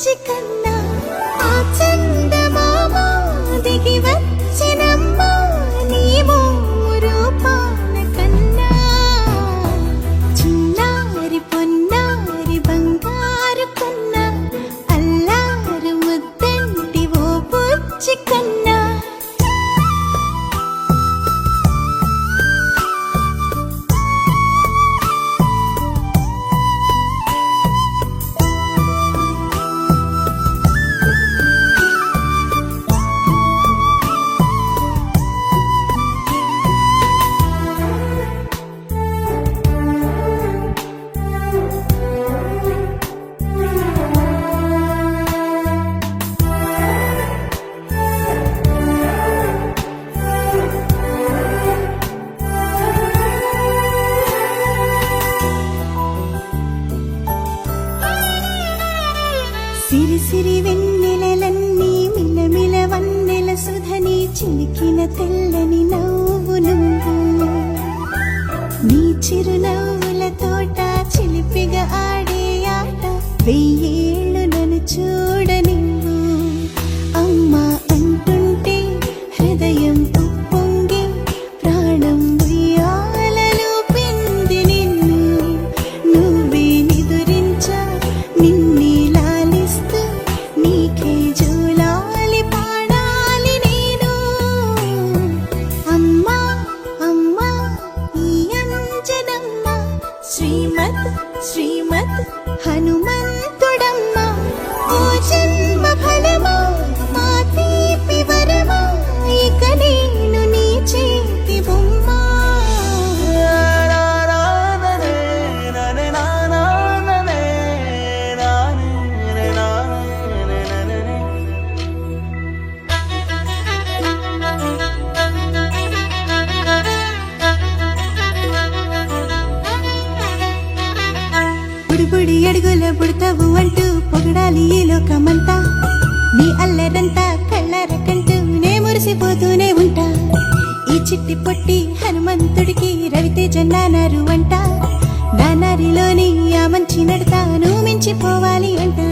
బుచ్చి కన్నా ఆ చందమామ దిగి వచ్చినమ్మ నీ రూపాన కన్నా చిన్నారి పొన్నారి బంగారు కన్నా అల్లారు ముద్దంటి ఓ బుచ్చి కన్నా సిరి సిరి వెన్నెలలన్నీ మిలమిల వన్నెల సుధని చిలికిన తెల్లని నవ్వు నువ్వు నీ చిరునవ్వుల తోట చిలిపిగా ఆడే ఆట వెయ్యేళ్ళు నన్ను చూడ నువ్వు అమ్మా అంటుంటే హృదయం ఉప్పొంగి ప్రాణం ఉయ్యాలలో పింది నిన్ను నువ్వే నిదురించా నిన్నే నీకే జూలాలి పాడాలి నేను అమ్మా అమ్మా ఈ అంజనమ్మ శ్రీమత్ శ్రీమత్ హనుమంతుడమ్మ ఓ జన్మ ఫలమా మా తీపి వరమా ఇక నేను నీ చేతి బొమ్మ బుడి అడుగుల బుడతావు అంటూ పొగడాలి ఈ లోకమంతా నీ అల్లరంతా కళ్ళారకంటూ నే మురిసిపోతూనే ఉంటా ఈ చిట్టి పొట్టి హనుమంతుడికి రవితేజ నానారు అంట నానారిలోని ఆ మంచి నడతా నువ్వు మించిపోవాలి అంట